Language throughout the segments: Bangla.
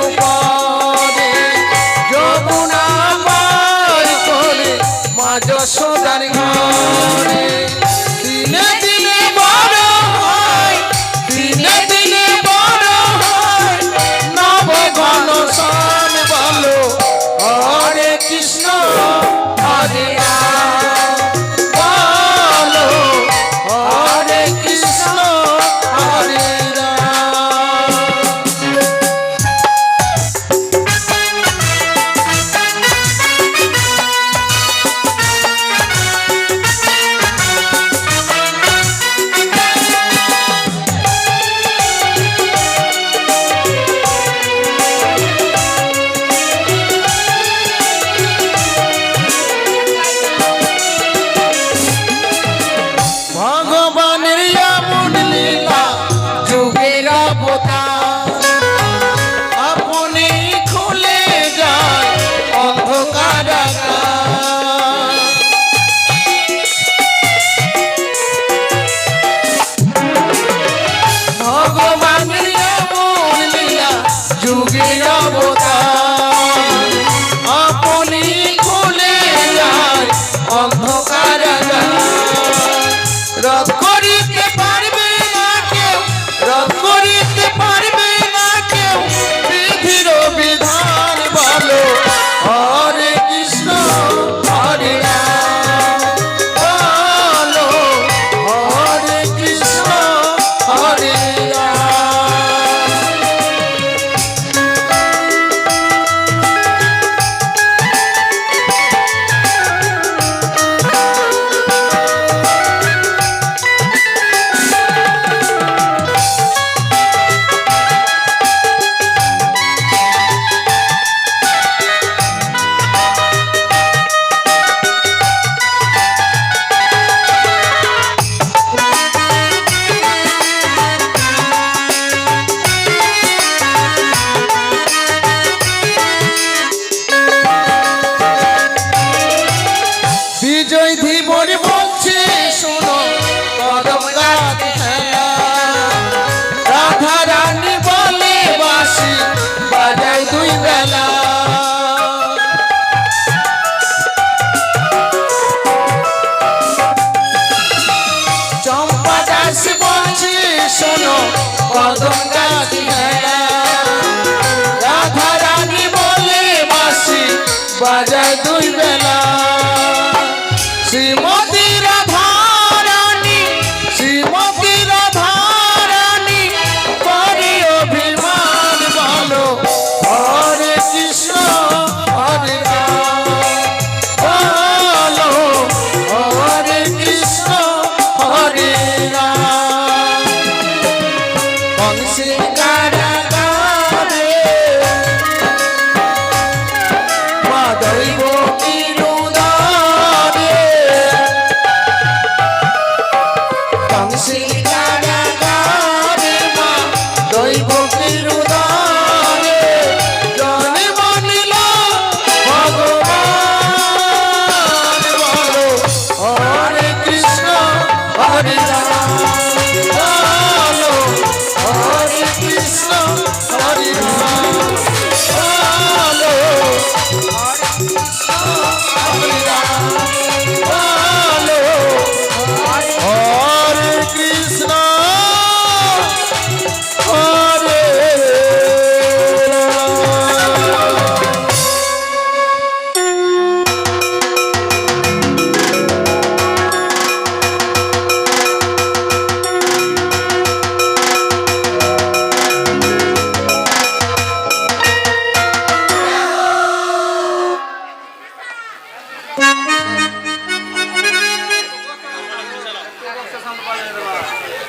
উপরে যমুনা পার করে মা যশোদার ঘরে দিনে দিনে বড় হয় দিনে দিনে বড় হয় নব ঘন শান বলো হরে কৃষ্ণ হরে রাম বলো হরে কৃষ্ণ হরে বাজায় দুই বেলা শ্রীমতী রাধারানী শ্রীমতী রাধারানী করে অভিমান বলো হরে কৃষ্ণ হরে রাম বলো হরে কৃষ্ণ হরে রাম কংসের কারাগারে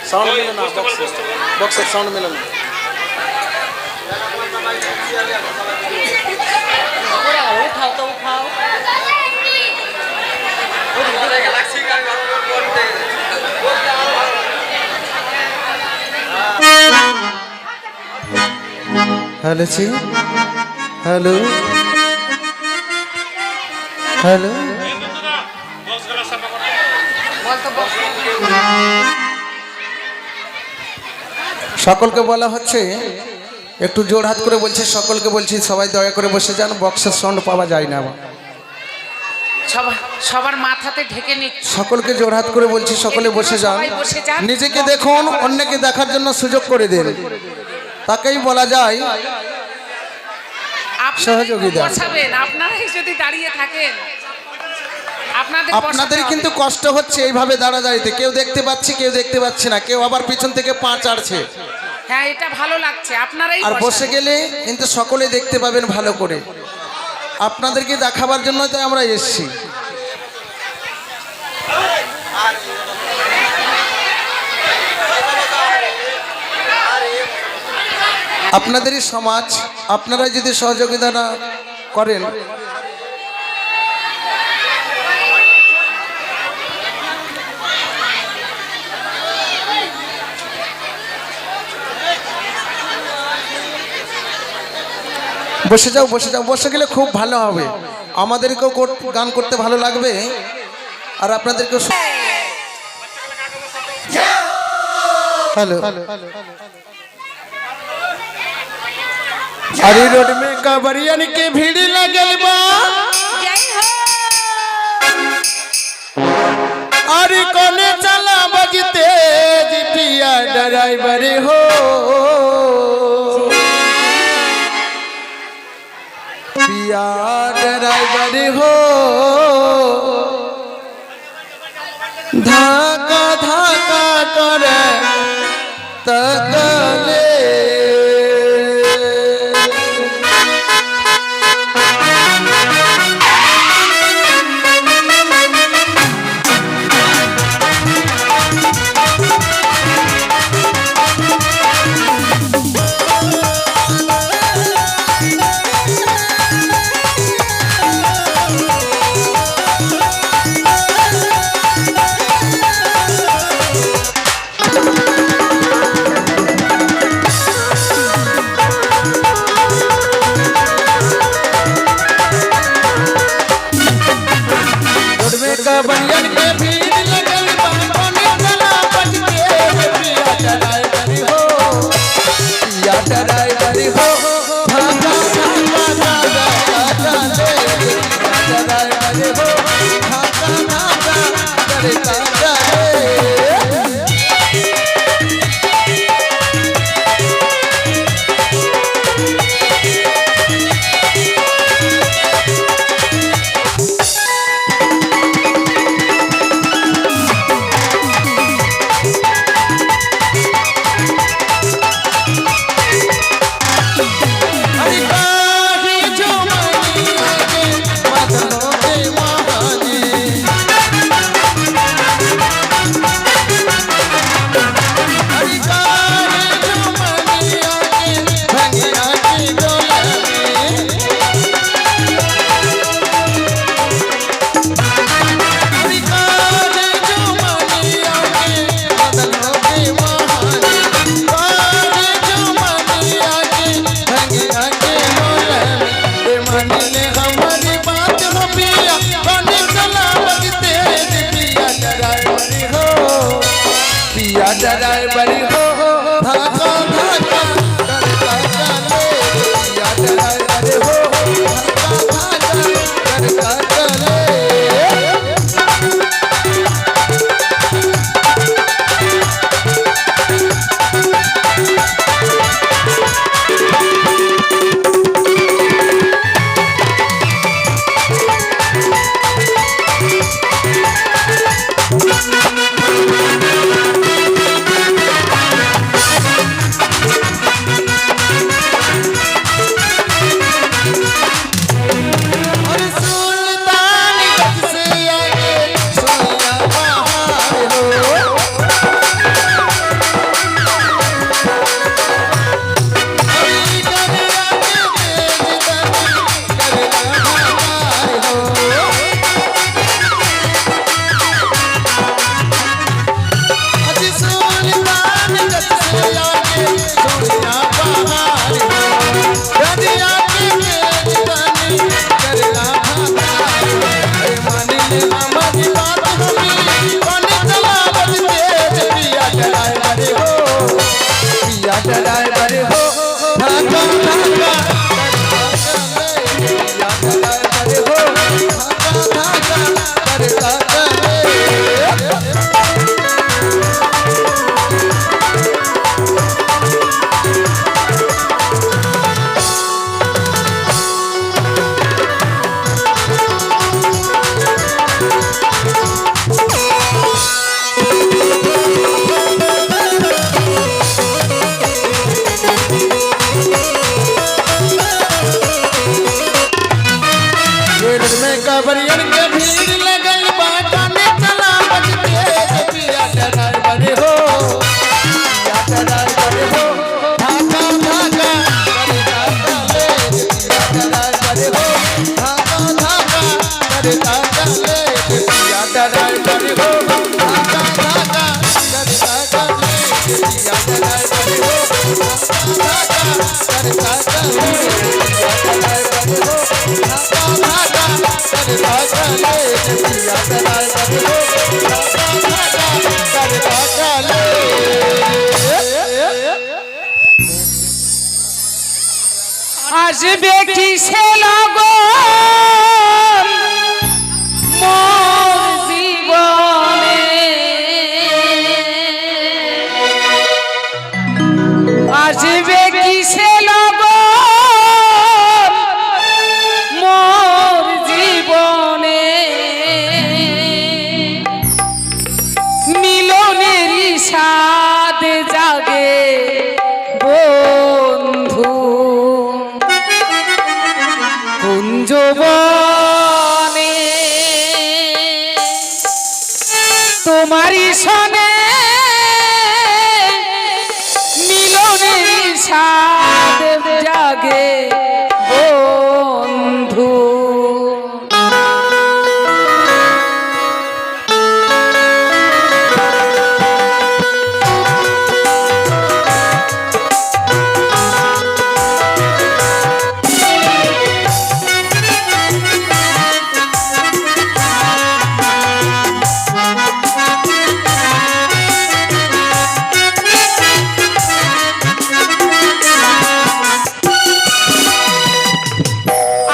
साउंड मिले ना बॉक्स साउंड मिले ना उठाओ तो उठाओ हेलो जी हेलो हेलो সকলকে বলা হচ্ছে একটু জোর হাত করে বলছি, সকলকে বলছি সবাই দয়া করে বসে যান, বক্সের সাউন্ড পাওয়া যায় না। সবার মাথাতে ঢেকে নিচ্ছে। সকলকে জোর হাত করে বলছি, সকলে বসে যান। নিজেকে দেখুন, অন্যকে দেখার জন্য সুযোগ করে দেন, তাকেই বলা যায় সহযোগিতা। আপনারাই যদি দাঁড়িয়ে থাকেন, আপনাদের কিন্তু কষ্ট হচ্ছে এইভাবে দাঁড়াতে। কেউ দেখতে পাচ্ছে, কেউ দেখতে পাচ্ছে না, কেউ আবার পিছন থেকে পা চাড়ছে। হ্যাঁ, এটা ভালো লাগছে। আপনারাই আর বসে গেলে কিন্তু সকলে দেখতে পাবেন ভালো করে। আপনাদেরকে দেখাবার জন্য তো আমরা এসেছি। আপনাদেরই সমাজ, আপনারা যদি সহযোগিতা না করেন, বসে যাও, বসে যাও। বসে গেলে খুব ভালো হবে, আমাদেরকেও গান করতে ভালো লাগবে আর আপনাদেরকেও। हेलो अरे रोड में कबरियन के भीड़ लगल बा, अरे कोने चला बजते पिया ड्राइवर हो, पिया ड्राइवर हो, धाका धाका करे तकले कबरियन के भीड़ लगल बा, कोने चला बजते पिया ड्राइवर हो, पिया ड्राइवर हो, धाका धाका करे पिया ड्राइवर हो, धाका धाका करे। ड्राइवर हो, धाका धाका करता चले पिया ड्राइवर हो, धाका धाका करता चले। कांवरियन के भीड़ लगल बा गाने चला बजते पिया ड्राइवर हो पिया ड्राइवर हो धाका धाका करे धाका ले पिया ड्राइवर हो धाका धाका करे धाका ले पिया ड्राइवर हो धाका धाका करे धाका ले पिया ड्राइवर हो धाका धाका करे धाका ले पिया ड्राइवर हो धाका धाका करे धाका ले पिया ड्राइवर हो धाका धाका करे धाका ले আসবে কিসে লগন মোর জীবনে আসবে কিসে লগন মোর জীবনে মিলনেরই স্বাদ জাগে বন্ধু কুঞ্জবনে তোমারই সনে মিলনের স্বাদ জাগে বন্ধু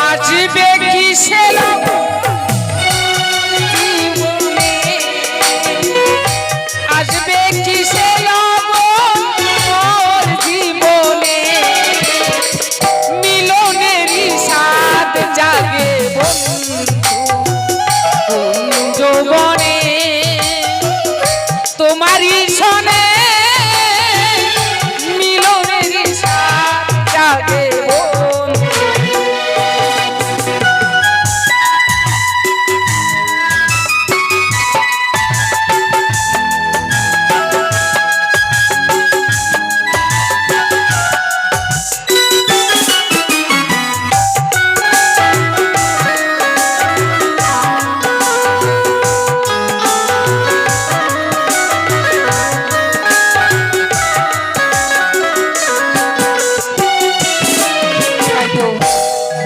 আসবে কিসে জীবনে আসবে কিসে মোর জীবনে মিলনেরই স্বাদ জাগে বন্ধু কুঞ্জবনে তোমারই সনে মিলনেরই স্বাদ জাগে বন্ধু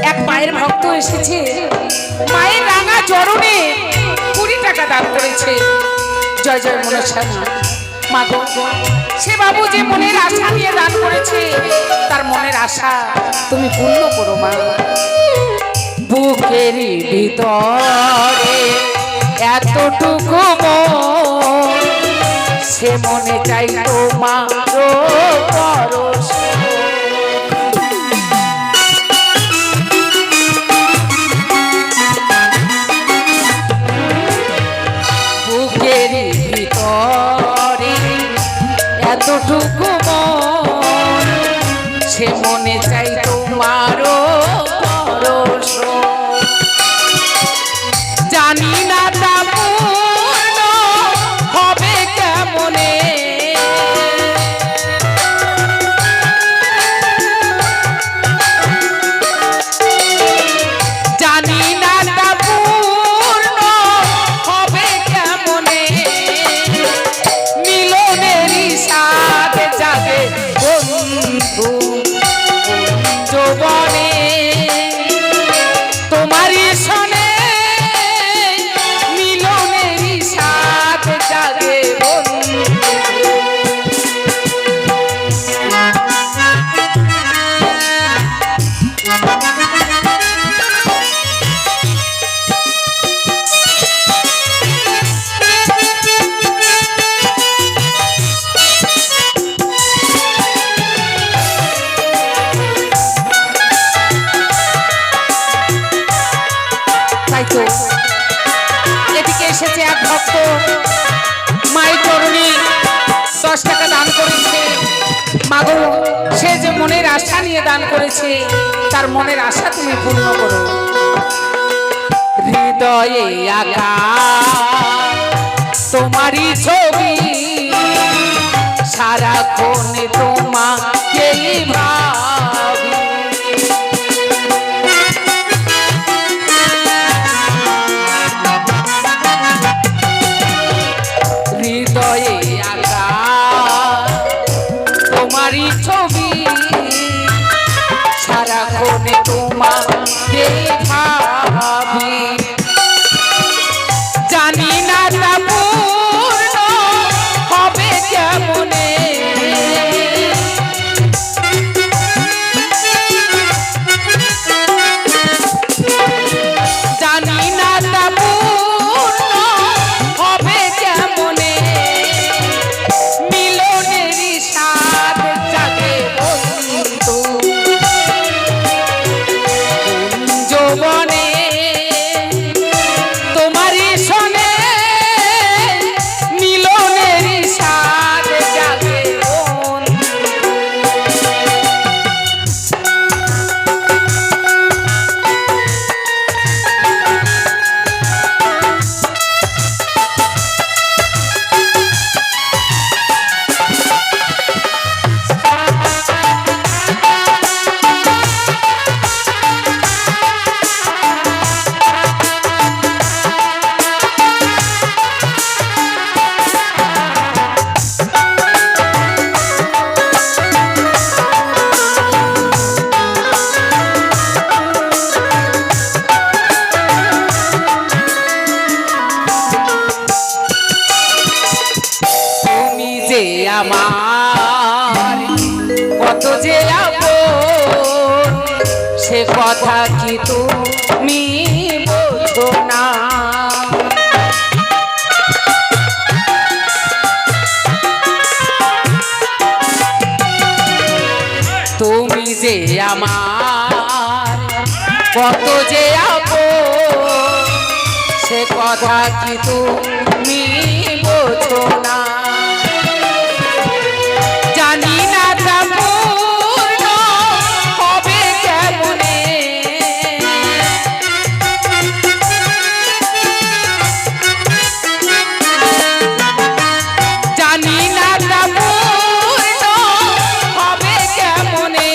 এক মায়ের ভক্ত এসেছে মায়ের রাঙা চরণে 20 টাকা দান করেছে জয় জয় মনসা মা গো সে বাবু যে মনের আশা নিয়ে দান করেছে তার মনের আশা তুমি পূর্ণ করো মা বুকের ভিতরে এতটুকু মন সে মনে চাই তোমারও পরশ ভিতরে এতটুকু মন সে মনে চাই তোমারও পরশ জানি না তা পূর্ণ হবে কেমনে জানি না তা পূর্ণ হবে কেমনে মিলনেরই স্বাদ জাগে বন্ধু যৌবনে তোমারই সনে মিলনেরই স্বাদ জাগে বন্ধু তাই তো এদিকে এসেছে এক ভক্ত মায়ের চরণে 10 টাকা দান করেছে মাগো সে যে মনের আশা নিয়ে দান করেছে তার মনের আশা তুমি পূর্ণ করো হৃদয়ে আঁকা তোমারই ছবি, সারাক্ষণ তোমাকেই ভাবি। হৃদয়ে আঁকা তোমারই ছবি, সারাক্ষণ তোমাকেই ভাবি। জানি না তা পূর্ণ হবে কেমনে, জানি না তা পূর্ণ হবে কেমনে, মিলনেরই স্বাদ জাগে বন্ধু যৌবনে, তোমারই শোনে মিলনেরই স্বাদ জাগে বন্ধু। তুমি যে আমার কত যে আপন, সে কথা কি তুমি বোঝো না। তুমি যে আমার কত যে আপন, সে কথা কি তুমি বোঝো না। জানি না তা পূর্ণ হবে কেমনে, জানি না তা পূর্ণ হবে কেমনে,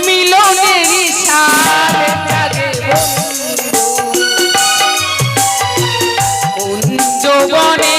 মিলনেরই স্বাদ জাগে বন্ধু কোন যৌবনে।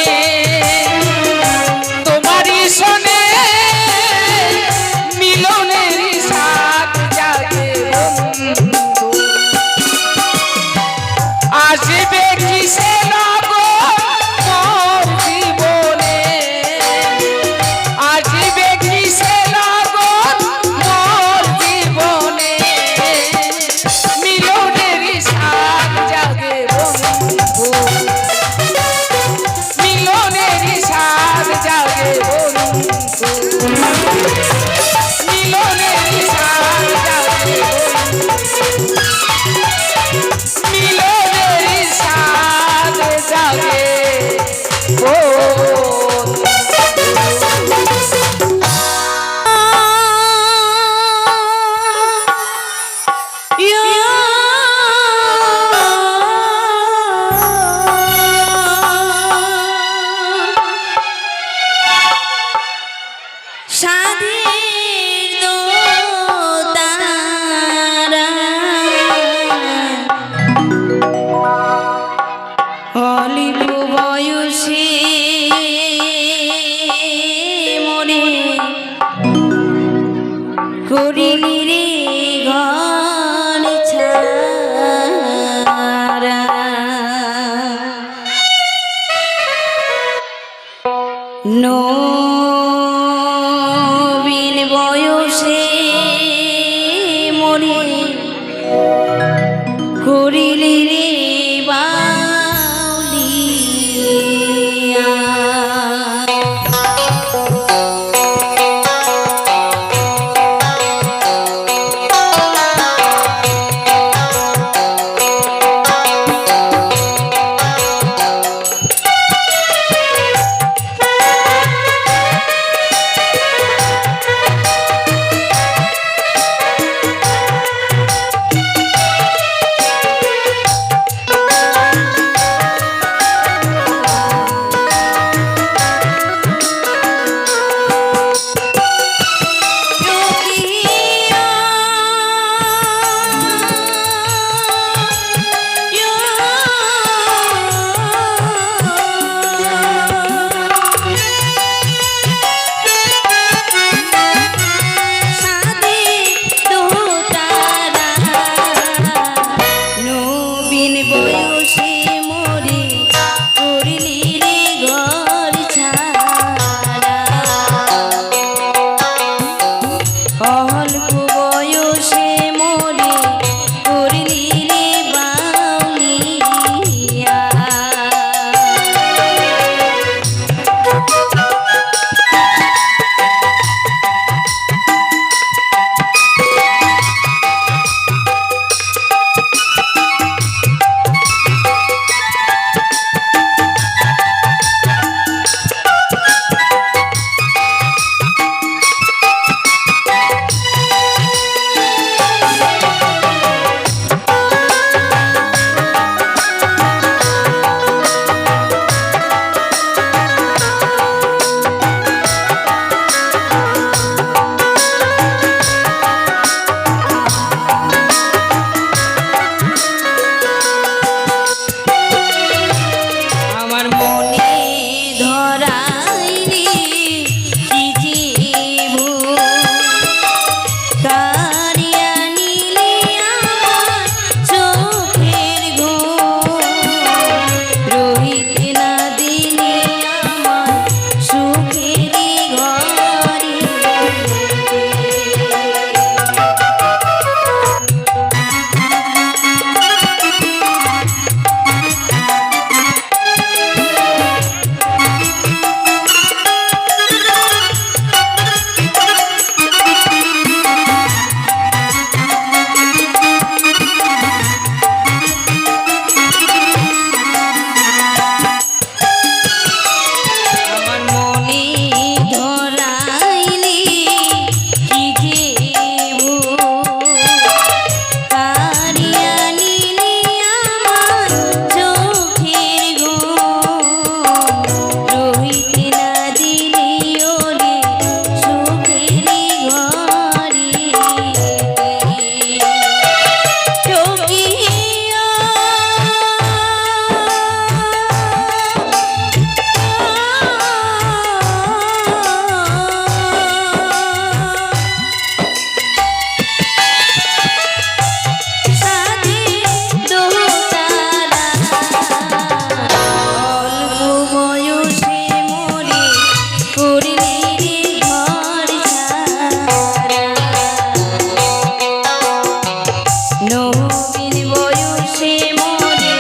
নবীন বয়সে মরে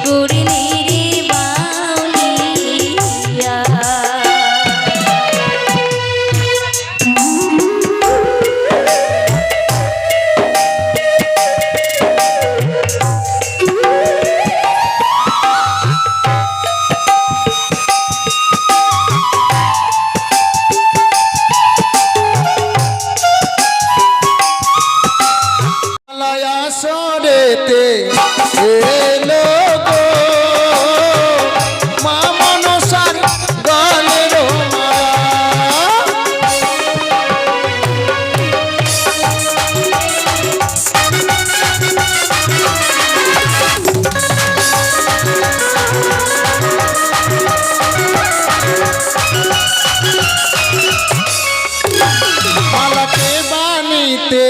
করিলি রে বাউলিয়া। আসরেতে এলো গো মা মনসার গলের মালা। মালাকে বানিতে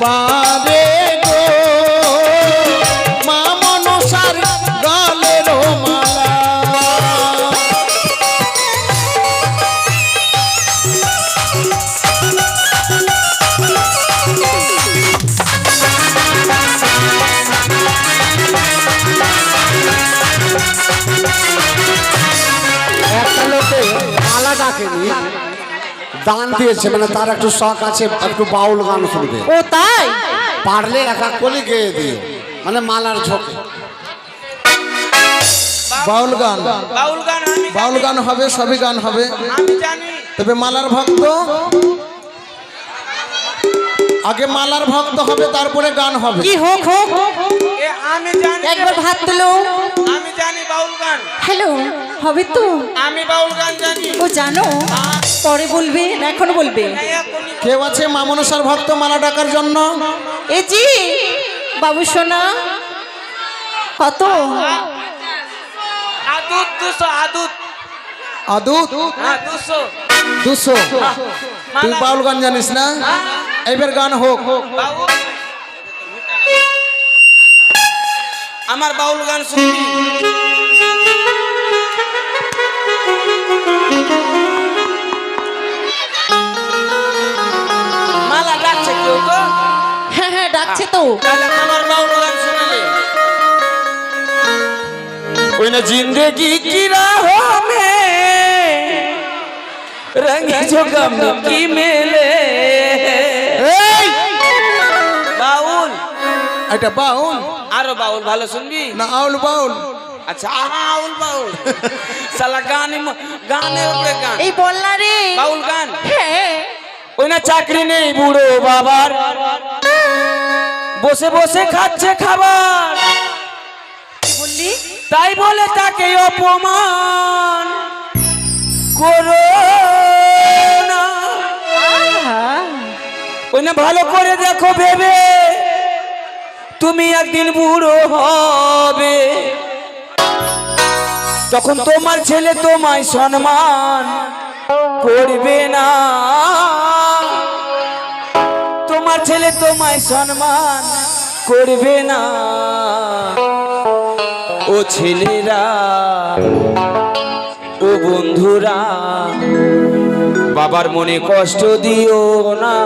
পারে গো মা মনসার গলের মালা। একটা লোকে মালা ডাকেনি, দান দিয়েছে, মানে তার একটু শখ আছে একটু বাউল গান শুনবে। ও তাই? পারলে একা কলি গেয়ে দিও, মানে মালার ঝোঁকে। বাউল গান, বাউল গান আমি বাউল গান হবে, সবই গান হবে, আমি জানি। তবে মালার ভক্ত আগে মালার ভক্ত হবে, তারপরে গান হবে। কি হোক হোক, এ আমি জানি, একবার ভাত তুলো। আমি জানি বাউল গান। হ্যালো, হবে তো? আমি বাউল গান জানি। ও জানো? পরে বলবে না এখন বলবে? এখনই কেউ আছে মা মনসার ভক্ত মালা ডাকার জন্য? এ জি বাবু সোনা, কত? আদুত 200 আদুত। আদুত হ্যাঁ 200। 200। তুই বাউল গান জানিস না? এবার গান হোক। বাউল আমার বাউল গান শুনবি? মালা ডাকছে কেউ তো? হ্যাঁ হ্যাঁ ডাকছে তো। তাহলে আমার বাউল গান শুনলে कोई न जिंदगी की राहों में रंग जो गम की मेले। बाउल এটা বাউল आरो बाउल ভালো শুনবি না আউল বাউল? আচ্ছা আউল বাউল সালা গানে উপরে গান এই বল না রে। বাউল গান। হ্যাঁ ওই না চাকরি নেই বুড়ো বাবার, বসে বসে খাচ্ছে খাবার, কি বললি? তাই বলে তাকে অপমান করো না। ওই না ভালো করে দেখো ভেবে, তুমি একদিন বুড়ো হবে, তখন তোমার ছেলে তোমায় সম্মান করবে না। তোমার ছেলে তোমায় সম্মান করবে না। ও ছেলেরা, ও বন্ধুরা, বাবার মনে কষ্ট দিও না।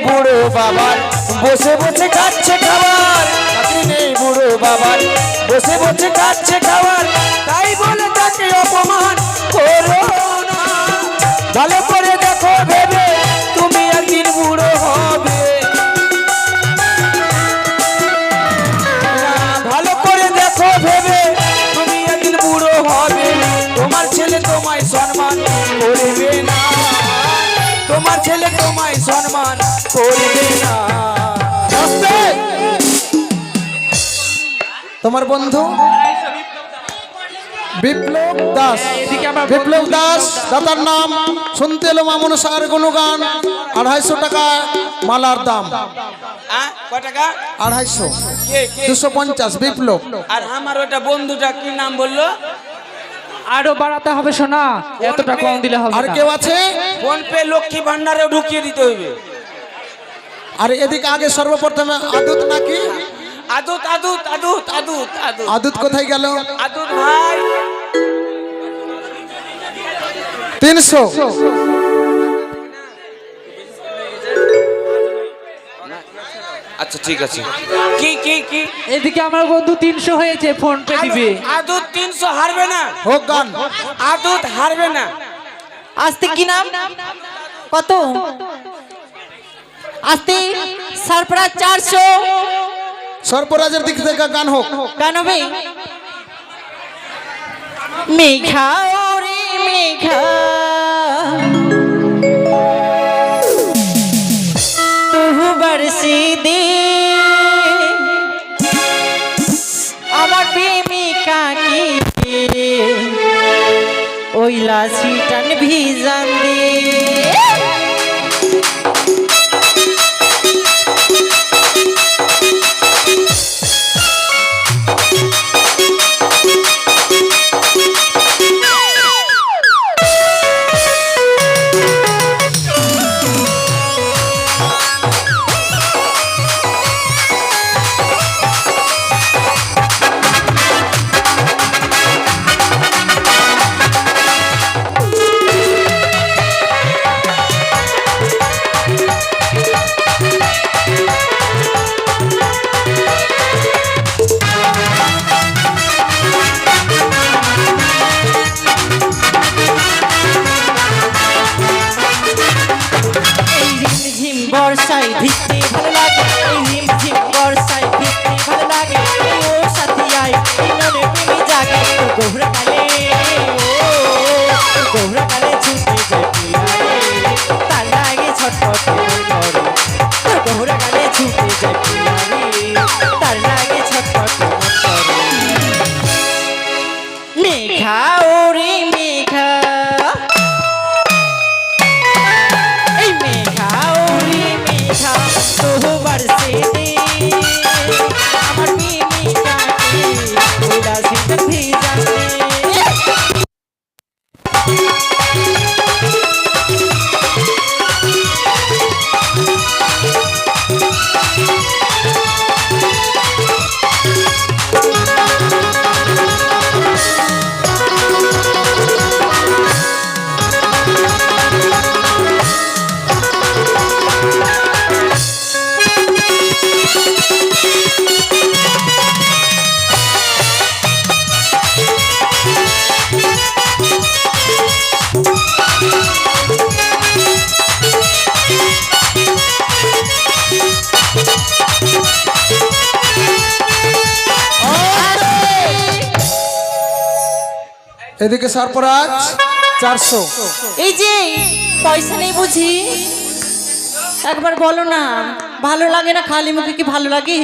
বুড়ো বাবার বসে বসে খাচ্ছে খাবার, চাকরি নেই বুড়ো বাবার বসে বসে খাচ্ছে খাবার, তাই বলে তাকে অপমান করো না। ভালো করে দেখো ভেবে, তুমি একদিন বুড়ো হবে। ভালো করে দেখো ভেবে, তুমি একদিন বুড়ো হবে, তোমার ছেলে তোমায় সম্মান করবে না। তোমার ছেলে তোমায় সম্মান করবে না। তোমার বন্ধু বিপ্লব দাস, বিপ্লব দাস দাদার নাম শুনতে এলো মা মনসার গুণগান। 250 টাকা মালার দাম, কয় টাকা? 250, কে কে? 250 বিপ্লব। আর আমার ওটা বন্ধুটা কি নাম বললো? আরো বাড়াতে হবে শোনা, এতটা কম দিলে হবে আর না। কেউ আছে? ফোন পে লক্ষ্মী ভান্ডারে ঢুকিয়ে দিতে হইবে। আর এদিকে আগে সর্বপ্রথমে আদুত নাকি? আদুত আদুত আদুত আদুত আদুত আদুত কোথায় গেল? আদুত ভাই 300। আচ্ছা ঠিক আছে। কি কি কি? এদিকে আমার বন্ধু 300 হয়েছে, ফোন পে দিবে। আদুত 300 হারবে না, হোক গান। আদুত হারবে না। আস্তে কি নাম কত আস্তে সরফরাজ 400 সর্পরাজের দিক থেকে গান হোক। গানবে মেঘা ওরে মেঘা তবু বরসে দে আমার প্রেমিকা কি ওইলা সিটান ভিজান দে বর্ষায় ভিজতে ভালো লাগে এই ঝিমঝিম বর্ষায় ভিজতে ভালো লাগে এই ওর সাথে আয় এই মনে প্রেমে জাগে গোহরা কালে গোহরা কালে ছুটে যায় পিয়ারে তার লাগে ছটফট করে গোহরা কালে ছুটে যায় পিয়ারে তার লাগে ছটফট করে মেঘা ওরে মেঘা তোবার সে দে আমার প্রেমিকাকে ওইলা সিটা ভিজান দে এদিকে সর্পরাজ 400। এই যে পয়সা নেই বুঝি একবার বলো না ভালো লাগে না খালি মুখে কি ভালো লাগে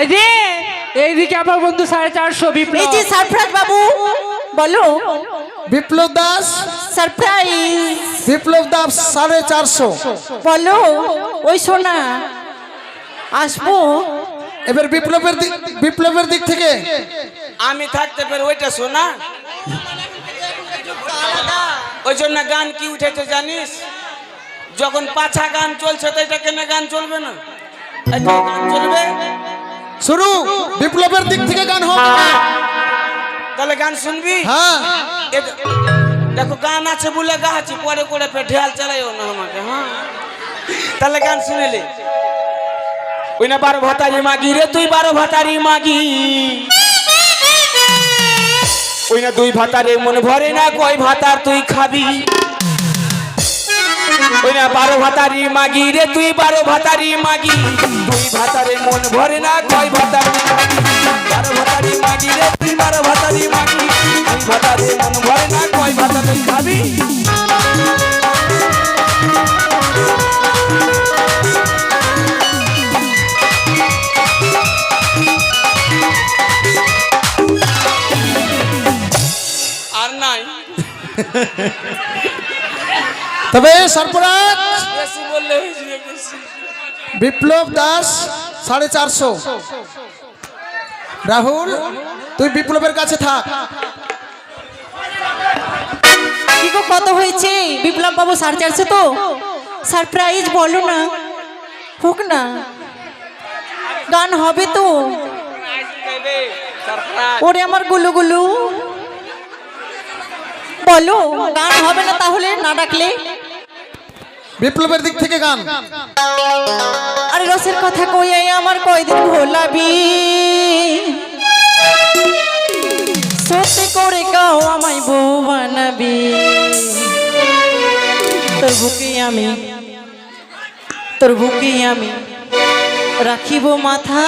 এই যে এইদিকে আমার বন্ধু 450 এই বিপ্লব। যে সরফরাজ বাবু বলো বিপ্লব দাস, সারপ্রাইজ বিপ্লব দাস 450। বলো ওই সোনা আসবো এবার বিপ্লবের দিক থেকে আমি থাকতে পারি ওইটা শোনা। ওই জন্য গান কি উঠেছে জানিস? যখন পাছা গান চলছে তো এটা কেন গান চলবে না? এটা গান চলবে। শুরু বিপ্লবের দিক থেকে গান হোক। তাহলে গান শুনবি? হ্যাঁ দেখো গান আছে বলে গাছি পরে করে ঢেল চালাইও না আমাকে। হ্যাঁ তাহলে গান শুনেলে ওই না 12 ভাতারি মাগি রে তুই 12 ভাতারি মাগি ওই না 2 ভাতারে মন ভরে না কয় ভাতার তুই খাবি ওই না 12 ভাতারি মাগি রে তুই 12 ভাতারি মাগি 2 ভাতারে মন ভরে না কয় ভাতার তুই খাবি 12 ভাতারি মাগি রে তুই 12 ভাতারি মাগি 2 ভাতারে মন ভরে না কয় ভাতার তুই খাবি। আর নাই তবে সরফরাজ বেশি বললে হয়ে যাবে বেশি। বিপ্লব দাস 450। রাহুল তুই বিপ্লবের কাছে থাক। কি গো কত হয়েছে বিপ্লব বাবু 450 তো সারপ্রাইজ বলো না হোক না গান হবে তো ওরে আমার গুলু গুলু বলো গান হবে না তাহলে না ডাকলে বিপ্লবের দিক থেকে গান। আরে রসের কথা কইয়ে আমার কয়দিন ভোলাবি সত্যি করে গাও আমায় বউ বানাবি তোর বুকে আমি রাখিব মাথা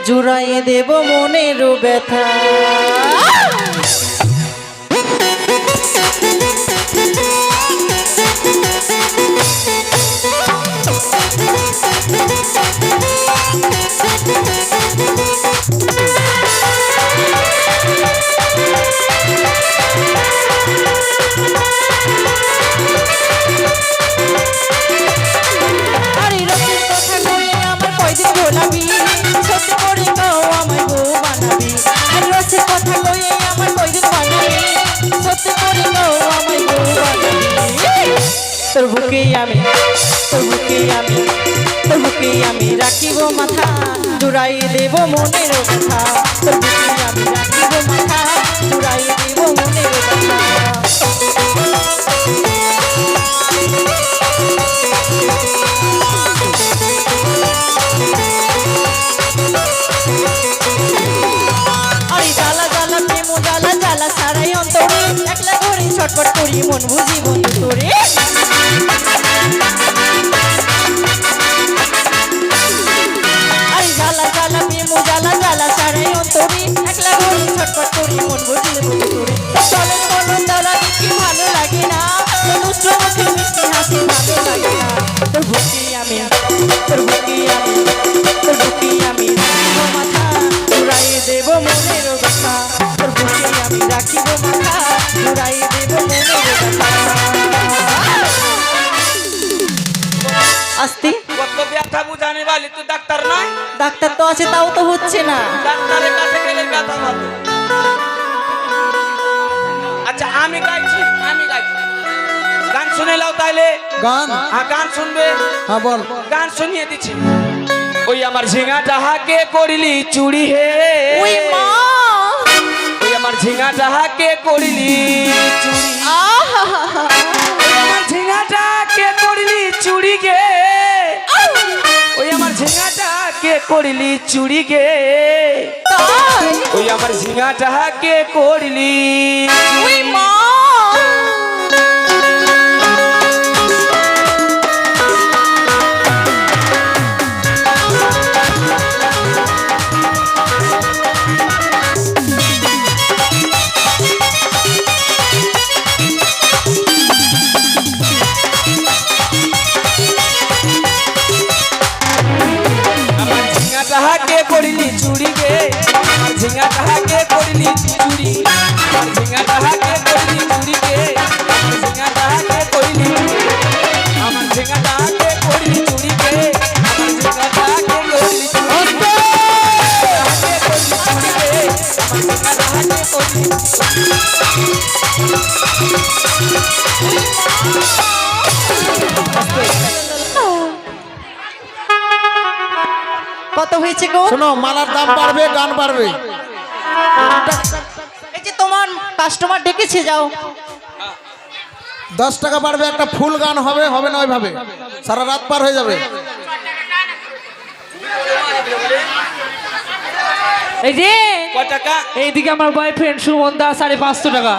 জুড়াইয়ে দেব মনের ব্যথা আরে রসের কথা কইয়ে আমার কয়দিন ভোলাবি সত্যি করে গাও আমায় বউ বানাবি আরে রসের কথা কইয়ে আমার কয়দিন বানাবি সত্যি করে গাও আমায় বউ বানাবি তোর বুকে আমি রাখিব মাথা জুড়াই দেব মনের কথা তোর বুকে আমি রাখিব মাথা জুড়াই দেব মনের কথা আরে জ্বালা জ্বালা প্রেম জ্বালা জ্বালা সারাই অন্তরে একলা ঘরে ছটফট করি মন বুঝি বন্ধু তোরে আরে জ্বালা জ্বালা প্রেম জ্বালা জ্বালা সারাই অন্তরে একলা ঘরে ছটফট করি মন বুঝি বন্ধু তোরে চলের মন জ্বালা দেখি ভালো লাগে না তোর দুষ্ট মুখে মিষ্টি হাসি ভালো লাগে না তোর বুকে আমি রাখিব মাথা জুড়াই দেব মনের ব্যথা তোর বুকে আমি রাখিব মাথা জুড়াই দেব মনের ব্যথা আস্তে কত ব্যথা বুঝানে वाली তুই ডাক্তার নয় ডাক্তার তো আছে তাও তো হচ্ছে না ডাক্তারের কাছে গেলে ব্যথা ভালো। আচ্ছা আমি গাইছি গান শুনে লাও তাইলে গান হ্যাঁ গান শুনবে হ্যাঁ বল। গান শুনিয়ে দিচ্ছি ওই আমার ঝিঙা ডাহাকে করিলি চুরি হে ওই মা ওই আমার ঝিঙা ডাহাকে করিলি চুরি আহা ওই আমার ঝিঙাটাকে করিলি চুরি গে ওই আমার ঝিঙাটাকে করিলি চুরি গে তাই ওই আমার ঝিঙাটাকে করিলি ওই মা আমার ঝিঙাটাকে করিলি চুরি গে আমার ঝিঙাটাকে করিলি চুরি আমার ঝিঙাটাকে করিলি চুরি গে আমার ঝিঙাটাকে করিলি আমার ঝিঙাটাকে করিলি চুরি গে আমার ঝিঙাটাকে করিলি চুরি কত হয়েছে গো শোনো মালার দাম বাড়বে গান বাড়বে। এই যে তোমার কাস্টমার ডেকেছে যাও 10 টাকা বাড়বে, একটা ফুল গান হবে, হবে না ওইভাবে সারা রাত পার হয়ে যাবে। এই যে কয় টাকা এইদিকে আমার বয়ফ্রেন্ড সুমন দাস 550 টাকা।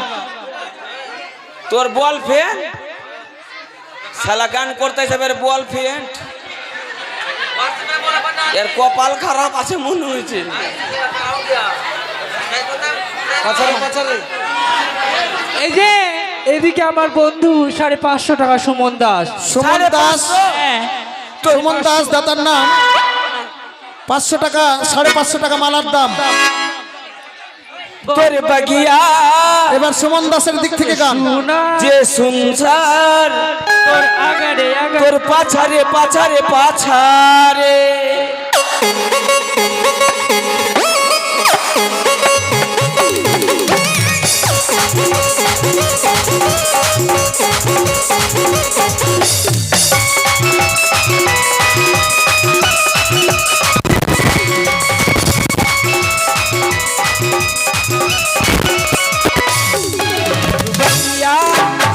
তোর বল ফ্রেন্ড শালা গান করতে যাবে বল ফ্রেন্ড এর কপাল খারাপ আছে মনে হয়েছে এই যে এইদিকে আমার বন্ধু 550 টাকা সুমন দাস। সুমন দাস, হ্যাঁ সুমন দাস দাতার নাম 500 টাকা, 550 টাকা মালার দাম। তোর বাগিয়া এবার সুমন দাসের দিক থেকে গান। যে সংসার তোর আগারে আগারে তোর পাছারে পাছারে পাছারে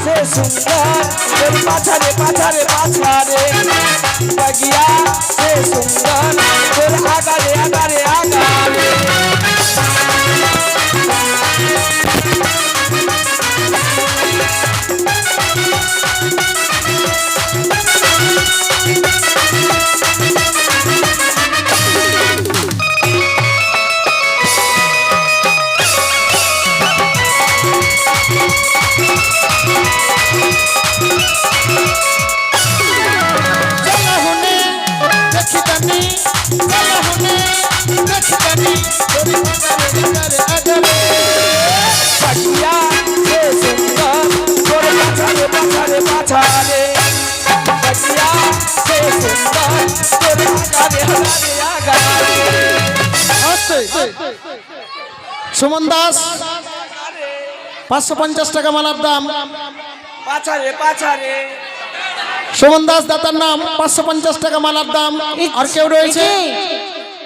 সে সুন্দর তোর পাছারে পাছারে পাছারে বাগিয়া সে সুন্দর তোর আগারে আগারে আগারে জলহুনে দেখিতানি জলহুনে দেখিতানি তোরি আগারে আগারে বাগিয়া সে সুন্দর তোর পাছারে পাছারে পাছারে বাগিয়া সে সুন্দর তোর আগারে আগারে আগারে আস্তে সুমন দাস 550 টাকা মালার দাম। পাছারে পাছারে সুমন দাস দাতার নাম 550 টাকা মালার দাম। আর কেউ রয়েছে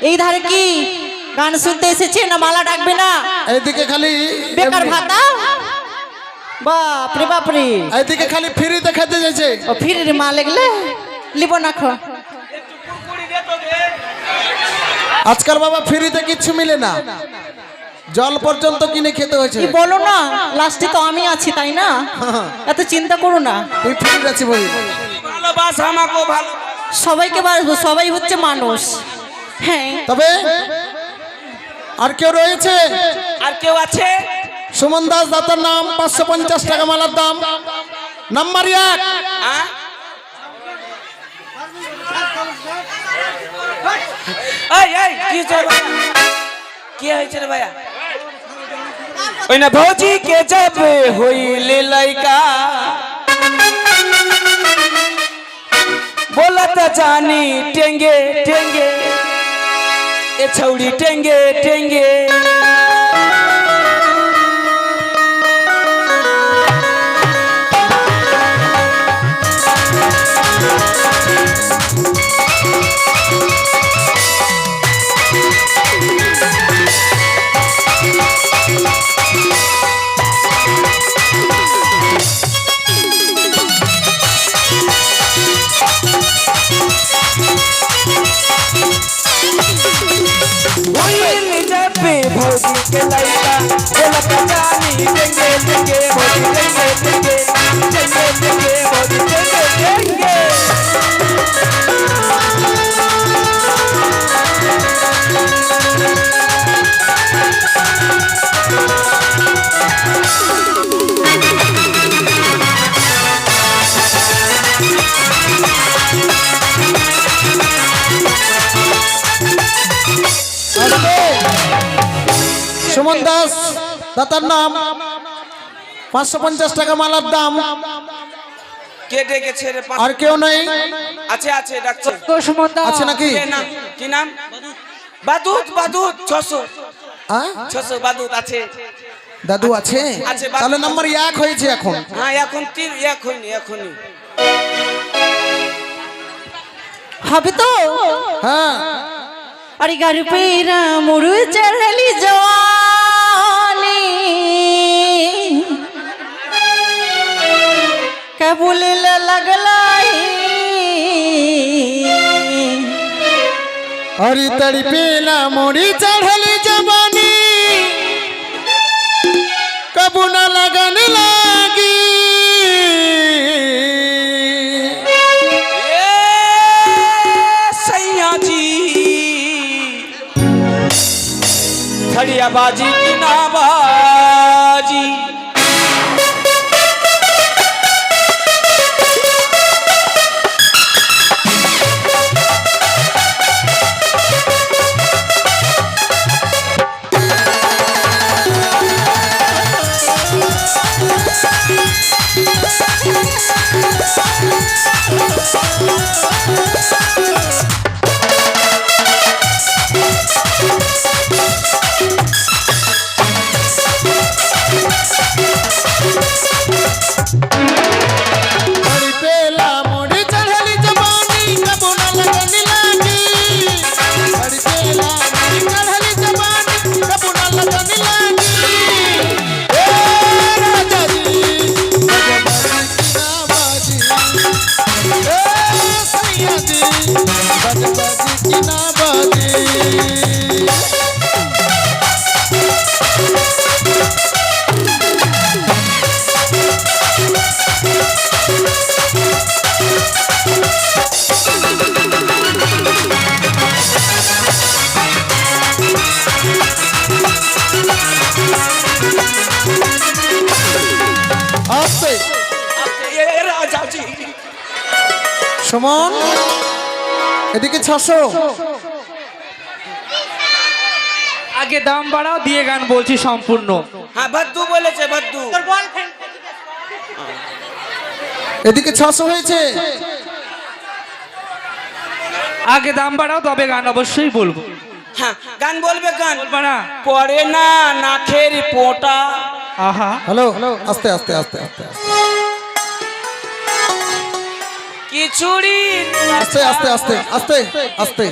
এই ধারে কি গান শুনতে এসেছে না মালা ডাকবে না? এইদিকে খালি বেকার ভাতা বাপরে বাপরে, এইদিকে খালি ফ্রিতে খেতে যাচ্ছে। ও ফিরে মা লাগলে লিব না খো। আজকাল বাবা ফ্রিতে কিচ্ছু মিলে না, জল পর্যন্ত কিনে খেতে হয়েছে। কি বলো না, লাস্টে তো আমি আছি তাই না, এত চিন্তা করো না। তুই ফ্রি আছি বলি। ভালোবাসা আমাকে ভালো সবাইকে বাসবো, সবাই হচ্ছে মানুষ। হ্যাঁ তবে আর কেউ রয়েছে? আর কেউ আছে? সুমন দাস দাতার নাম 550 টাকা মালার দাম। নাম্বার 1 হ্যাঁ? এই এই কি হয়েছে কি হয়েছে রে ভাইয়া? ওই না ভৌজি কে জব হইলে লাইকা बोलत जानी टेंगे टेंगे ए छौड़ी टेंगे टेंगे भौजी के लइका बोलत जानी टेंगे टेंगे भौजी टेंगे टेंगे टेंगे टेंगे भौजी टेंगे टेंगे সুমন দাস দাতার নাম 550 টাকা মালার দাম। কে ডেকেছে রে? আর কেউ নেই? আছে আছে ডাকছে সুমনদা আছে নাকি? কে নাম কি নাম? বাদুত বাদুত 600 হ্যাঁ 600 বাদুত আছে। দাদু আছে? আছে, তাহলে নাম্বার 1 হয়েছে এখন। হ্যাঁ এখন 3 এক হয়নি এখনই হবে তো। হ্যাঁ अरे घर पेरा मुरु चढ़ली जवानी कबूल लगलाई अरे तड़पेला मोरी चढ़ली जवानी कबू न लगन लागी। खड़िया बाजी की ना बाजी बड़ी पेला मोड़ी चढ़ली जवानी कबू न लगन लागी बड़ी पेला मोड़ी चढ़ली जवानी कबू न लगन लागी ए राजा जी बजबाजी की ना बाजी ए সইয়া দি সুমন এদিকে 600 আগে দাম বাড়াও দিয়ে গান বলছি সম্পূর্ণ। হ্যাঁ ভদ্দু বলেছে ভদ্দু। এদিকে 600 হয়েছে আগে দাম বাড়াও তবে গান অবশ্যই বলবো। হ্যাঁ গান বলবে গান বলবা না? পড়ে না নাখের পোটা। আহা হ্যালো আস্তে আস্তে আস্তে আস্তে খিচুড়ি আস্তে আস্তে আস্তে আস্তে আস্তে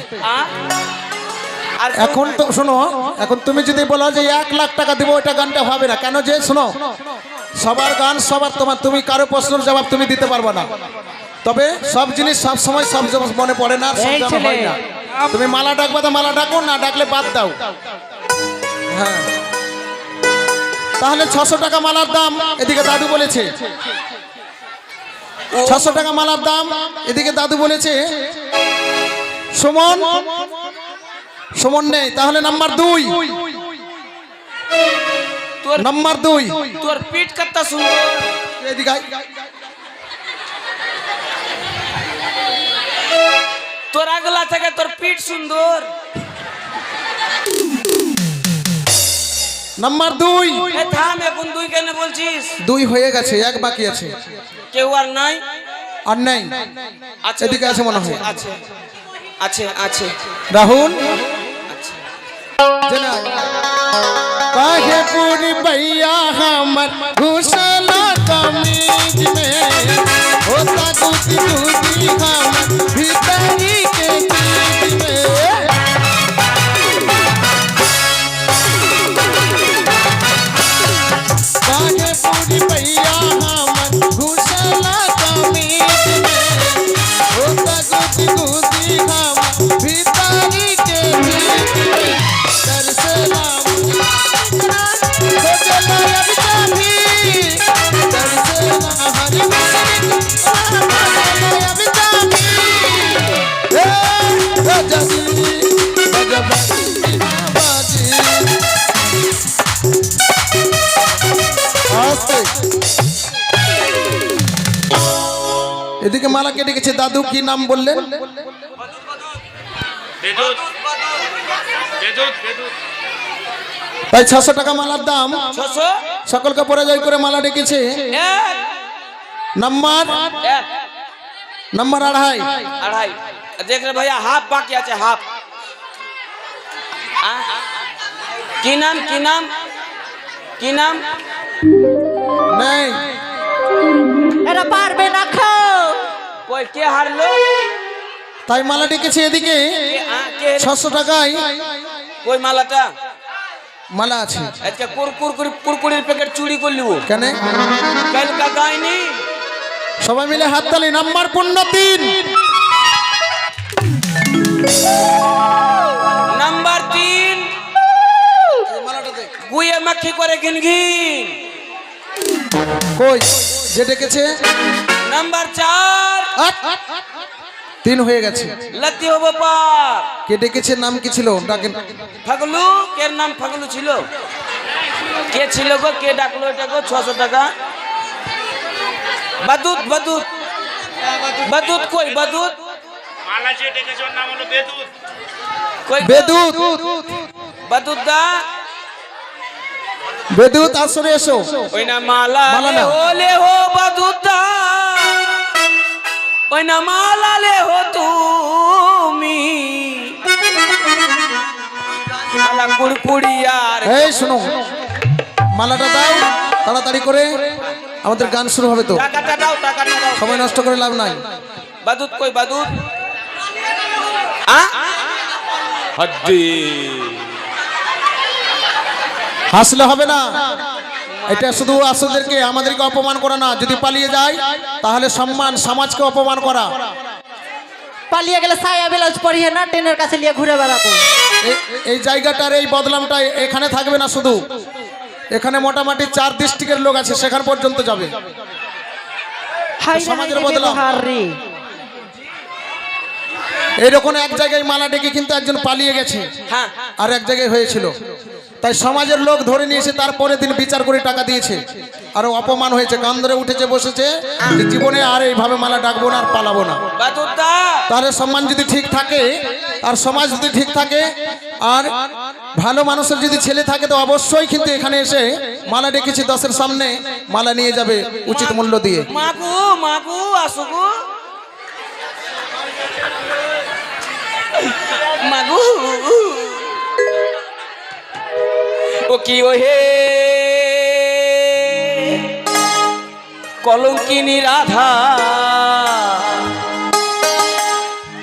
আর এখন তো শোনো এখন তুমি যদি বলো যে 1 লাখ টাকা দিব ওইটা গানটা হবে না কেন যে শোনো সবার গান সবার তোমার তুমি কারো প্রশ্নের জবাব তুমি দিতে পারবে না তবে সব জিনিস সব সময় সব মনে পড়ে না সব এই জানা ছেলে, হয় না তুমি মালা ডাকবা তো মালা ডাকো না ডাকলে বাদ দাও হ্যাঁ তাহলে 600 টাকা মালার দাম এদিকে দাদু বলেছে 600 টাকা মালার দাম এদিকে দাদু বলেছে সুমন সুমন নেই তাহলে নাম্বার 2 তোর নাম্বার 2 তোর পিঠ কত সুন্দর। এদিকে আয়। তোর আগলা থেকে তোর পিঠ সুন্দর। নাম্বার 2 এ থাম এখন তুই কেন বলছিস? 2 হয়ে গেছে 1 বাকি আছে কেউ আর নাই? আর নাই আছে এদিকে আছে মনে হয় আছে আছে আছে রাহুল আছে। जना काहे पूरी भैया हमर घुसला कमीज में होता दूधी दूधी हमर भीतरी के चीज में काहे पूरी भैया हमर घुसला कमीज में होता दूधी दूधी हमर भीतरी के चीज में दरसला এদিকে মালা কেটে গেছে দাদু কি নাম বললেন তাই 600 টাকা মালার দাম 600 সকলকে পরাজয় করে মালা ডেকেছে এক নাম্বার এক নাম্বার 2.5 আড়াই দেখ রে भैया হাফ বাকি আছে হাফ। কি নাম কি নাম কি নাম? নেই এরা পারবে না খাও। কই কে হারলো? তাই মালা ডেকেছে এদিকে কে 600 টাকায় কই মালাটা? মালা আছে আজকে কুরকুরির প্যাকেট চুরি করলি ও কেন কাল কা গায়নি সবাই মিলে হাততালি নাম্বার 3 নাম্বার 3 গুয়ে মাখি করে ঘিনঘিন। কই যে ডেকেছে নাম্বার 4 3 হয়ে গেছে লতি হবো পার। কে ডেকেছে নাম কি ছিল ডাকেন ফাগলু কে নাম ফাগলু ছিল? কে ছিল গো কে ডাকলো এটা গো 600 টাকা? বাদুত বাদুত বাদুত কই বাদুত? মালা যে ডেকেছে ওর নাম হলো বেদুত। কই বেদুত বাদুত দা বেদুত আসরে এসো ওই না মালা মালা না। ওলে হো বাদুত দা ওই না মালালে হো তুমি মালা কুড়কুড়িয়ার এই শোনো, মালাটা দাও তাড়াতাড়ি করে, আমাদের গান শুরু হবে তো। টাকাটা দাও, টাকাটা দাও। সময় নষ্ট করে লাভ নাই। বাদুত কই বাদুত? হদ্দি হাসলে হবে না, এটা শুধু আসলদেরকে আমাদেরকে অপমান করা না। যদি পালিয়ে যায় তাহলে সম্মান, সমাজকে অপমান করা। পালিয়ে গেলে সায়া ব্লাউজ পরিয়ে না ট্রেনের কাছে নিয়ে ঘুরে বেড়াবো। এই জায়গাটার এই বদলামটা এখানে থাকবে না শুধু, এখানে মোটামুটি 4 ডিস্ট্রিক্টের লোক আছে, সেখান পর্যন্ত যাবে। সমাজের বদলাম। এইরকম এক জায়গায় মালা ডেকে কিন্তু একজন পালিয়ে গেছে, হ্যাঁ, আর এক জায়গায় হয়েছিল, তাই সমাজের লোক ধরে নিয়ে এসে তারপরে দিন বিচার করে টাকা দিয়েছে। আর অপমান হয়েছে, কান ধরে উঠেছে, বসেছে যে জীবনে আর এইভাবে মালা ডাকবো না, আর পালাবো না। বাদুত দা তার সম্মান যদি ঠিক থাকে, আর সমাজ যদি ঠিক থাকে, আর ভালো মানুষের যদি ছেলে থাকে, তো অবশ্যই কিন্তু এখানে এসে মালা ডেকেছি 10-এর সামনে মালা নিয়ে যাবে উচিত মূল্য দিয়ে। মাগু মাগু আসুগু মাগু ও কি ও হে কলঙ্কিনী রাধা,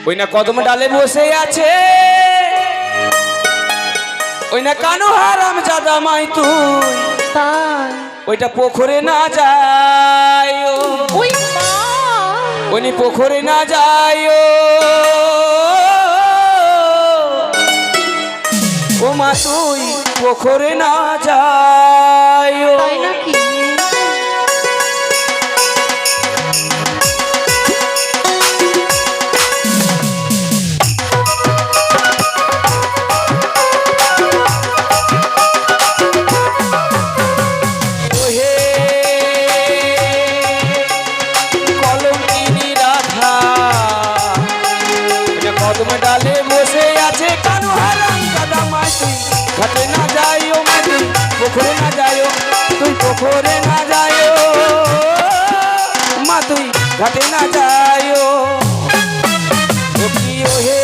ওই না কদম ডালে বসে আছে, ওই না কানো হারাম জাদা মাই তুই, ওইটা পোখরে না যায়, ওই পোখরে না যায়, ও মা তুই পোখরে না যায়। কলঙ্কিনী রাধা কদম ডালে বসে আছে, কানো হারাম দাদা মাই তুই ঘাটে না যাইও, মাই তুই পোখরে না যাইও, তুই পোখরে না যাইও, মা তুই ঘাটে না যাইও। ও কি ও হে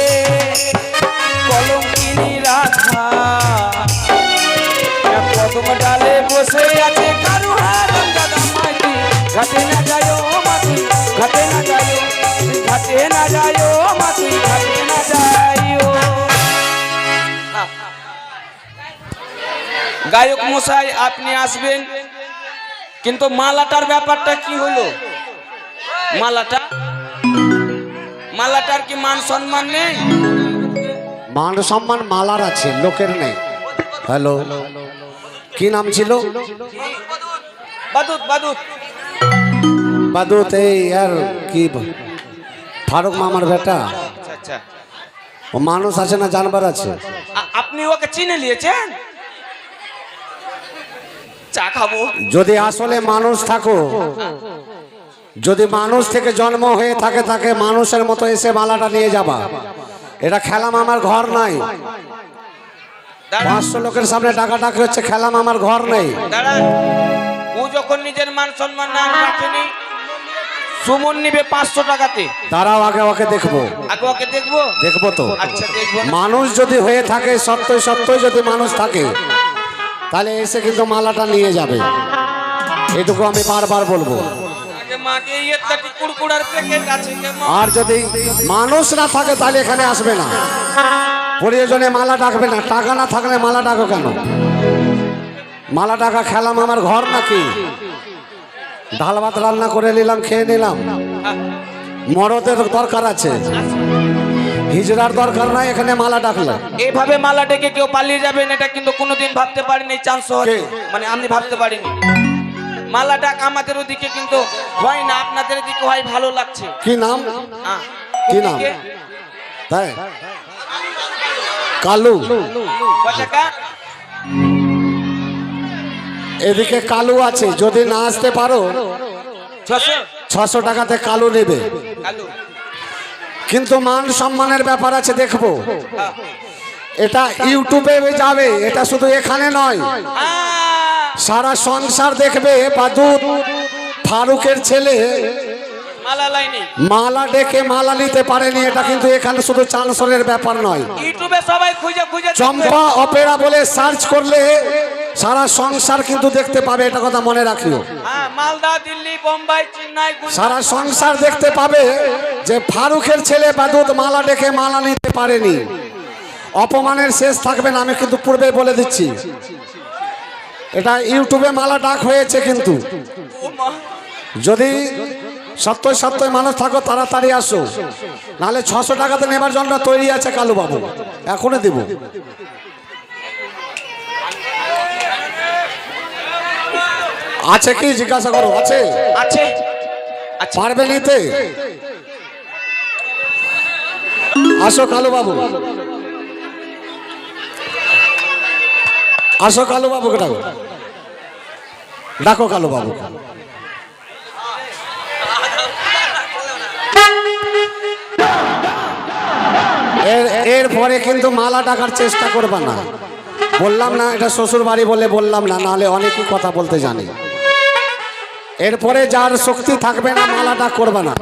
কলঙ্কিনী রাধা কদম ডালে বসে আছে, কানো হারাম দাদা মাই তুই ঘাটে না যাইও, মা তুই ঘাটে না যাইও, তুই ঘাটে না যাইও, মা তুই ঘাটে না যাইও। গায়ক মশাই আপনি আসবেন, কিন্তু মালাটার ব্যাপারটা কি হলো? মালাটার কি মান সম্মান নেই? মান সম্মান মালার আছে, লোকের নেই। হ্যালো, কি নাম ছিল? বাদুত বাদুত বাদুত। এই আর কি ফারুক মামার বেটা, আচ্ছা আচ্ছা, ও মানুষ আছে না জানবার আছে? আপনি ওকে চিনে নিয়েছেন? চা খাবো। যদি আসলে মানুষ থাকো, যদি মানুষ থেকে জন্ম হয়ে থাকে, তাকে মানুষের মতো এসে মালাটা নিয়ে যাবা। এটা খেলা মামার ঘর নাই। 500 লোকের সামনে টাকা টাকা হচ্ছে, খেলা মামার ঘর নেই। দাঁড়ান, ও যখন নিজের মান সম্মান না রাখেনি, সুমন নিবে 500 টাকাতে। দাঁড়াও, আগে ওকে দেখবো। আগে ওকে দেখবো? দেখবো তো। আচ্ছা দেখবো। মানুষ যদি হয়ে থাকে, সত্যই সত্যই যদি মানুষ থাকে, তাহলে এসে কিন্তু মালাটা নিয়ে যাবে। এটুকু আমি বারবার বলবো। আগে মাকে ইয়েটাটি কুড়কুড়ার প্যাকেট আছে কে মা? আর যদি মানুষ না থাকে, তাহলে এখানে আসবে না। প্রয়োজনে মালা ডাকবে না। টাকা না থাকলে মালা ডাকো কেন? মালা ডাকা খেলাম আমার ঘর নাকি? ডাল ভাত রান্না করে নিলাম, খেয়ে নিলাম। মরদের দরকার আছে, হিজড়ার দরকার নাই এখানে মালা ডাকলে। এইভাবে মালা ডেকে কেউ পালিয়ে যাবেন, এটা কিন্তু কোনোদিন ভাবতে পারিনি। চান্স হচ্ছে, মানে আমি ভাবতে পারিনি। মালা ডাক আমাদের ওদিকে কিন্তু হয় না, আপনাদের দিকে হয়। ভালো লাগছে। কি নাম? হ্যাঁ, কি নাম? তাই কালু। কয় টাকা? এদিকে কালু আছে, যদি না আসতে পারো 600 টাকাতে কালু নেবে। কালু। কিন্তু মান সম্মানের ব্যাপার আছে, দেখবো। এটা ইউটিউবে যাবে, এটা শুধু এখানে নয়, সারা সংসার দেখবে। বাদুত ফারুকের ছেলে মালা লাইনি মালা ডেকে মালা নিতে পারেনি, এটা কিন্তু এখানে শুধু চান্সলের ব্যাপার নয়। ইউটিউবে সবাই খুঁজে খুঁজে চম্পা অপেরা বলে সার্চ করলে সারা সংসার কিন্তু দেখতে পাবে, এটা কথা মনে রাখিও। হ্যাঁ, মালদা, দিল্লি, বোম্বাই, চেন্নাই, সারা সংসার দেখতে পাবে যে ফারুকের ছেলে বাদুদ মালা ডেকে মালা নিতে পারেনি। অপমানের শেষ থাকবে না, আমি কিন্তু পূর্বে বলে দিচ্ছি। এটা ইউটিউবে মালা ডাক হয়েছে, কিন্তু যদি সত্যই সত্যই মানুষ থাকো তাড়াতাড়ি আসো, নাহলে 600 টাকাতে নেবার জন্য তৈরি আছে কালু বাবু, এখনই দিব। আছে কি জিজ্ঞাসা করো? আছে আছে পারবে নিতে? আসো কালু বাবু, আসো কালু বাবুকে ডাকো, ডাকো কালু বাবু। এরপরে কিন্তু মালা ডাকার চেষ্টা করবা না, বললাম না এটা শ্বশুর বাড়ি বলে বললাম না, নাহলে অনেকই কথা বলতে জানি। এরপরে যার শক্তি থাকবে না মালা ডাক করবা না।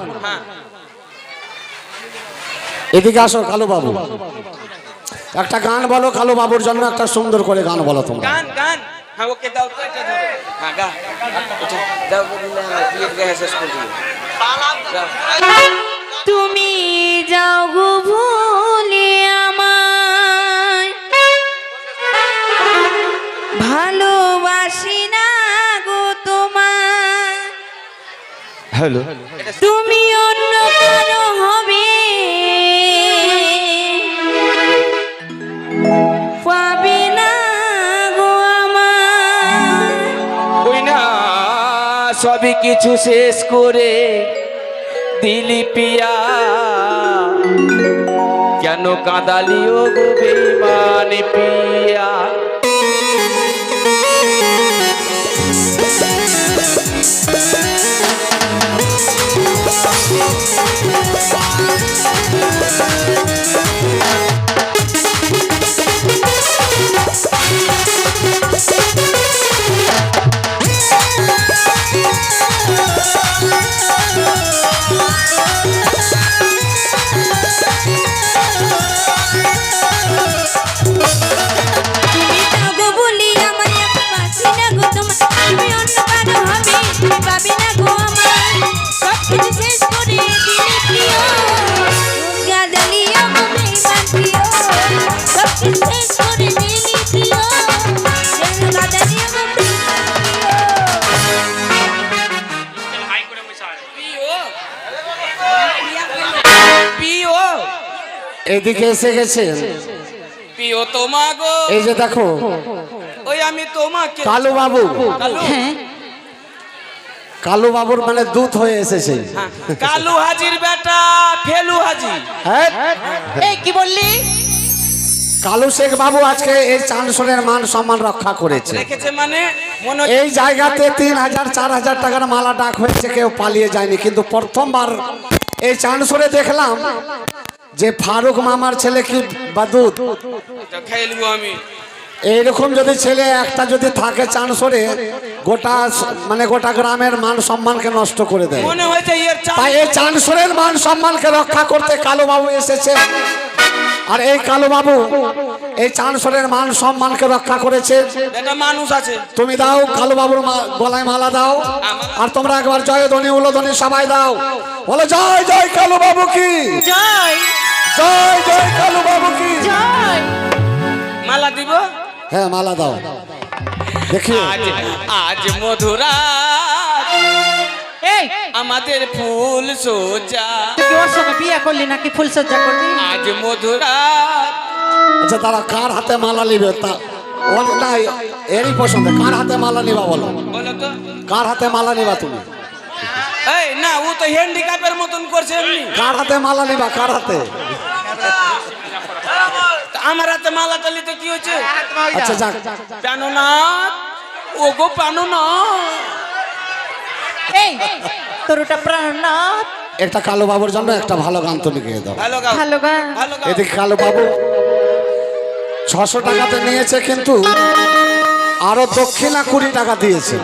এদিকে আসো কালু বাবু, একটা গান বলো কালু বাবুর জন্য, একটা সুন্দর করে গান বলো তোমরা। গান গান হ্যাঁ, ওকে দাও তো এটা ধরো। হ্যাঁ, গান এটা দাও, দিলে আমার বিয়ের গায়ে শেষ করে দিও। তুমি যাও গো ভুলে আমায়, ভালোবাসি না গো তোমায়। হ্যালো, তুমি অন্য কারো হবে, পাবে না গো আমায়। ওই না সবই কিছু শেষ করে দিলি পিয়া, কেন কাঁদালিও গো বেঈমান পিয়া। তুমি যাও গো ভুলে আমায়, বাসি না গো তোমায়। তুমি অন্য কারো হবে, পাবে না গো আমায়। সব কিছু শেষ করে দিলে প্রিয়, কাঁদালিও গো বেঈমান প্রিয়। সব কিছু শেষ করে দিলে প্রিয়, কাঁদালিও গো হাই করে বসে আছে। পিও এদিকে এসে গেছেন, পিও তোমা গো, এই যে দেখো ওই আমি তোমাকে কালু বাবু। কালু, কালু বাবুর মানে দূত হয়ে এসেছে। হ্যাঁ, কালু হাজির বেটা ফেলু হাজি। হ্যাঁ, এই কি বললি? কালু শেখ বাবু আজকে এই চাঁদসোনের মান সম্মান রক্ষা করেছে। রেখেছে মানে মনে এই জায়গাতে 3000 4000 টাকার মালা ডাক হয়েছে, কেউ পালিয়ে যায়নি। কিন্তু প্রথমবার এই চাঁদসোরে দেখলাম যে ফারুক মামার ছেলে কি বাদুদ, খেয়ে নিবো আমি। এইরকম যদি ছেলে একটা যদি থাকে চাঁদসোরে, গোটা মানে গোটা গ্রামের মান সম্মানকে নষ্ট করে দেয়। মনে হয়েছে এর তাই এই চাঁদসোরের মান সম্মানকে রক্ষা করতে কালু বাবু এসেছে। আর এই কালু বাবু এই চাঁদসোরের মান সম্মানকে রক্ষা করেছে। এটা মানুষ আছে। তুমি দাও কালু বাবুর গলায় মালা দাও, আর তোমরা একবার জয় ধ্বনি উলধ্বনি সবাই দাও, বলো জয় জয় কালু বাবু কি জয় জয়, জয় কালু বাবু কি জয়। মালা দিব। হ্যাঁ মালা দাও, দেখি আজ আজ মধুরা এই আমাদের ফুল সোজা, তুই কি ওর সঙ্গে বিয়ে করলি নাকি ফুলসজ্জা করলি? আজ মধুরা। আচ্ছা তারা কার হাতে মালা নিবে? তা না এরই পছন্দ, কার হাতে মালা নিবা বলো? বলো তো। কার হাতে মালা নিবা তুমি? এই না, ও তো হ্যান্ডিক্যাপের মতন করছে এমনি। কার হাতে মালা নিবা? কার হাতে? তা আমার হাতে মালাটা নিতে কি হচ্ছে? আচ্ছা যাক, পানো না ও গো, পানো না। এই তোর ওটা প্রাণনাথ। একটা কালু বাবুর জন্য একটা ভালো গান তুমি গেয়ে দাও। ভালো গাও, ভালো গান। ভালো গাও। এদিকে কালু বাবু 600 টাকাতে নিয়েছে, কিন্তু আরো দক্ষিণা 20 টাকা দিয়েছে।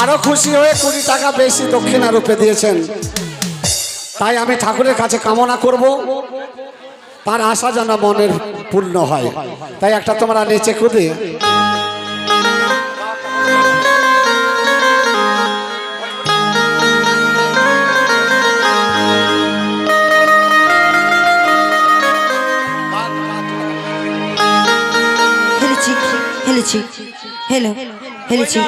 আরো খুশি হয়ে 20 টাকা বেশি দক্ষিণা রূপে দিয়েছেন। তাই আমি ঠাকুরের কাছে কামনা করব তার আশা যেন মনের পূর্ণ হয়। তাই একটা তোমরা নেচে কুদে হেলেছি হেলেছি হেলো হেলেছি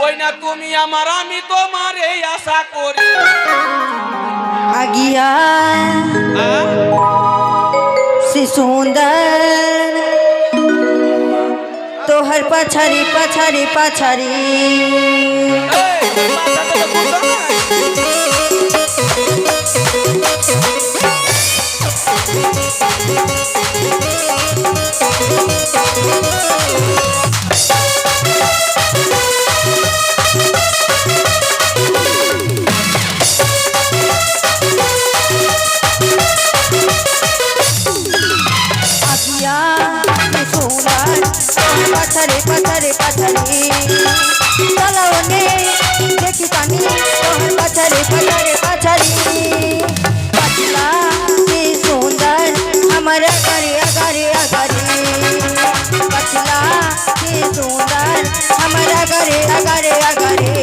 ওই না তুমি আমার আমি তোমার এই আশা করি আগিয়া से सुंदर तोहर पछारी पछारी पछारी पथरे पथरे पथरे चलाओने देखी पानी तोहर पथरे पथरे पथरे पतला के सुंदर हमारा करे अगरे अगरे पतला के सुंदर हमारा करे अगरे अगरे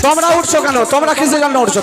তোমরা উঠছো কেন? তোমরা কিসের জন্য উঠছো?